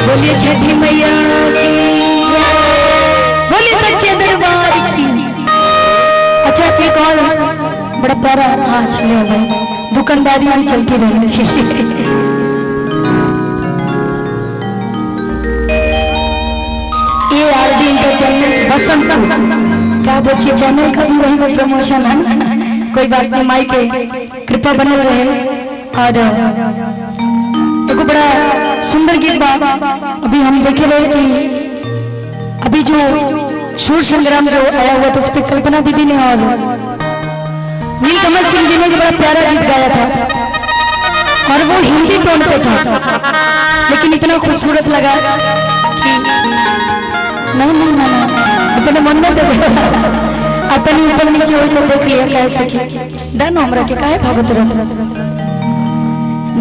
बोलिए छठी मैया की, बोलिए सच्चे दरबार की। अच्छा एक और बड़ा प्यारा, हाँ चले भाई, दुकानदारी भी चलती रहनी चाहिए। ये आरडी एंटरटेनमेंट बसंत क्या बच्चे चैनल का भी वही में प्रमोशन है ना, कोई बात नहीं, माई के कृपा बने रहे। और एक बड़ा सुंदर गीत बा अभी हम देखे रहे कि अभी जो शूर संग्राम जो आया हुआ था उस पर कल्पना दीदी ने और नीलकमल सिंह जी ने बड़ा प्यारा गीत गाया था और वो हिंदी टोन पे था, लेकिन इतना खूबसूरत लगा कि नहीं नहीं ना इतने मन में दे अपनी ऊपर नीचे हो तो देख लिया कैसे कि डन हमरा के काहे भागत रहत।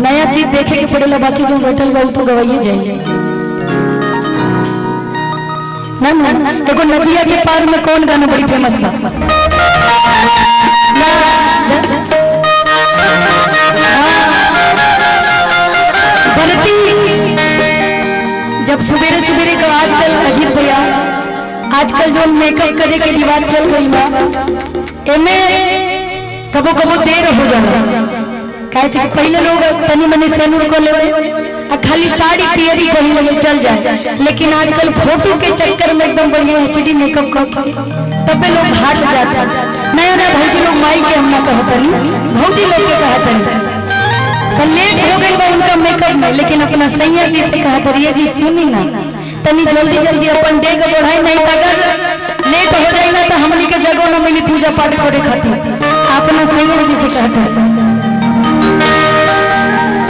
नया चीज देखे के पड़ेला, बाकी जो बैठल बा तो गवाइए जाए ना ना। देखो नदिया के पार में कौन गाना बड़ी फेमस बा, बरती जब सवेरे सवेरे का आजकल अजीत भैया आजकल जो मेकअप करे के रिवाज चल रही बा एमे कबो कबो देर हो जाला, कैसे पहले लोग तनी मनी सेनुर को लेवे खाली साड़ी पियरी पहन ले चल जाए, लेकिन आजकल फोटो के चक्कर में एकदम बढ़िया एचडी मेकअप करके तबे लोग हार जाता। नया नया भौजी लोग माई के हम ना कहतनी, भौजी लोग के कहतनी तो लेट हो गई बा उनका मेकअप में, लेकिन अपना सैया जी से कहत रहिए जी सुनी ना तनी जल्दी जल्दी अपन डेग बढ़ाई, नहीं अगर लेट हो जाए ना तो हमनी के जगह न मिली पूजा पाठ करे खातिर। अपना सैया जी से कहते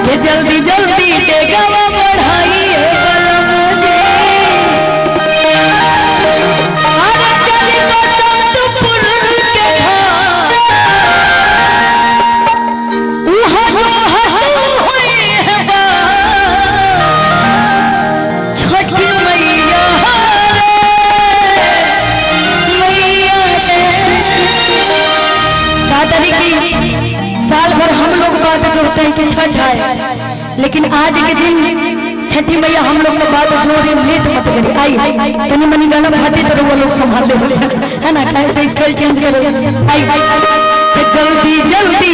कि जल्दी जल्दी डेगवा बढ़ाई साल भर हम लोग बात जोड़ते हैं कि छठ आए, लेकिन आज के दिन छठी मैया हम लोग को बात जोड़े लेट मत करी आई तनी मनी गाना भाटे तो वो लोग संभाल ले है ना, कैसे स्केल चेंज करो आई जल्दी जल्दी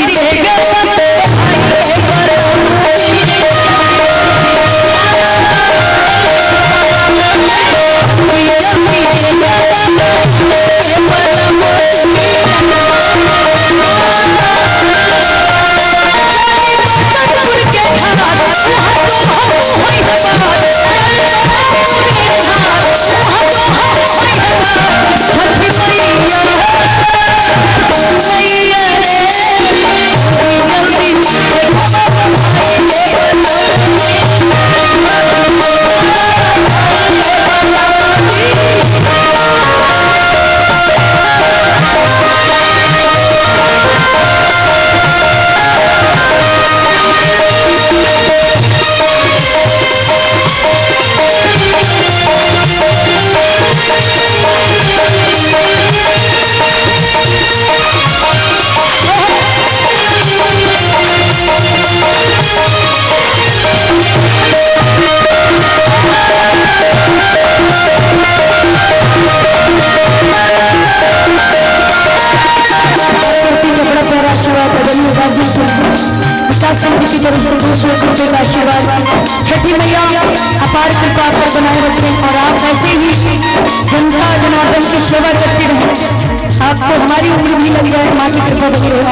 छठी मैया अपार कृपा पर बनाए रखें और आप ऐसे ही जनता जनार्दन की सेवा करते रहें, आपको हमारी उम्र भी लग जाए, माँ की कृपा बनी रहे।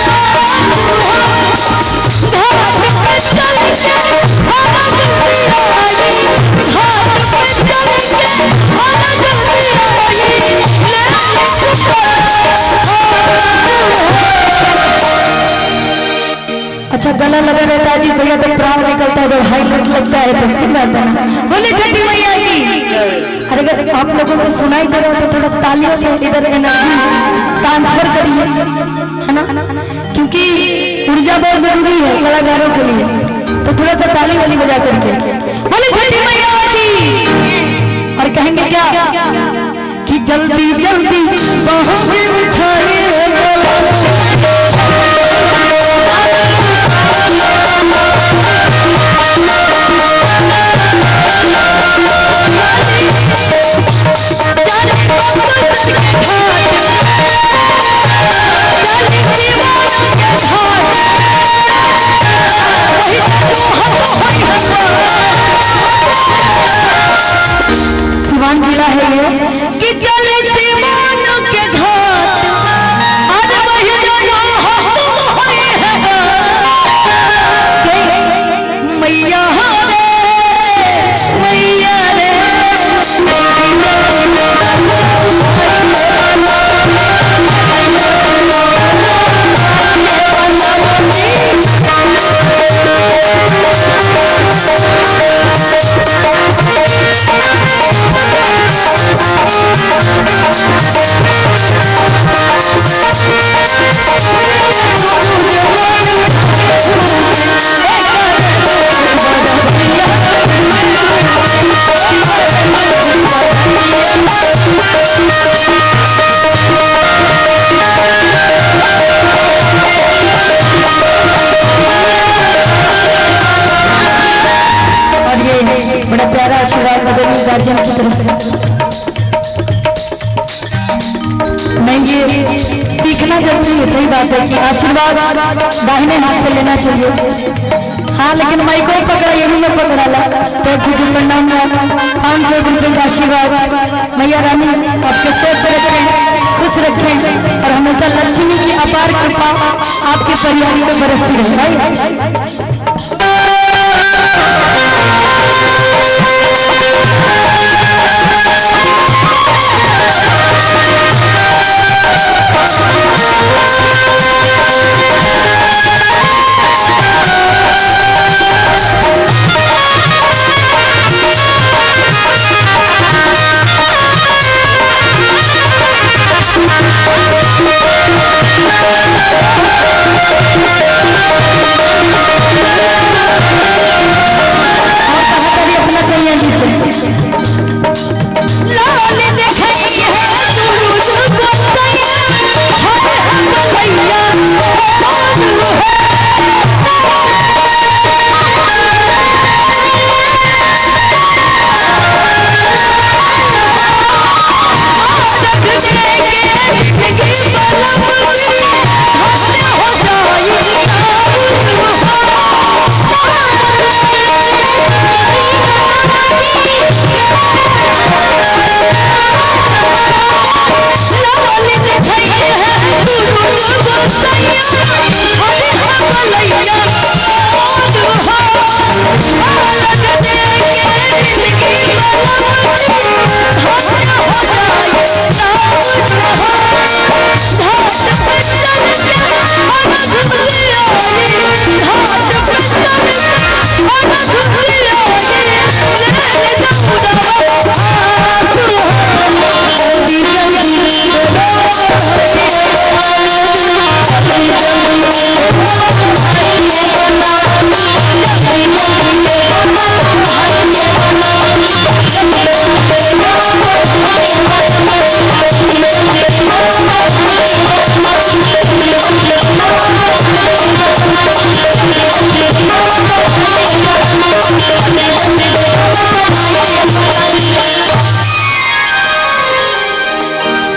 Oh, अच्छा गला लगा रहता है जी भैया तो प्राण निकलता है, जब हाईलाइट लगता है तो सही बात है ना। बोले छठी मैया की। अरे अगर आप लोगों को सुनाई दे रहा है तो थोड़ा तालियों से इधर एनर्जी ट्रांसफर करिए, है ना, क्योंकि ऊर्जा बहुत जरूरी है कलाकारों के लिए, तो थोड़ा सा ताली वाली बजा करके बोले छठी मैया की। और कहेंगे क्या कि जल्दी जल्दी बाहों में उठाए सिवान जिला है ये कि चले सिवान के घाट आज वही जगह मैया रे मैया रे बड़ा प्यारा आशीर्वाद बदलनी गार्जियन की तरफ से। नहीं ये सीखना जरूरी है, सही बात है कि आशीर्वाद दाहिने हाथ से लेना चाहिए। हाँ लेकिन माई को पकड़ा यही में पकड़ा ला तो झूठी प्रणाम 500 रुपये का आशीर्वाद। मैया रानी आपके स्वस्थ रखें, खुश रखें और हमेशा लक्ष्मी की अपार कृपा आपके परिवार में बरसती रहे।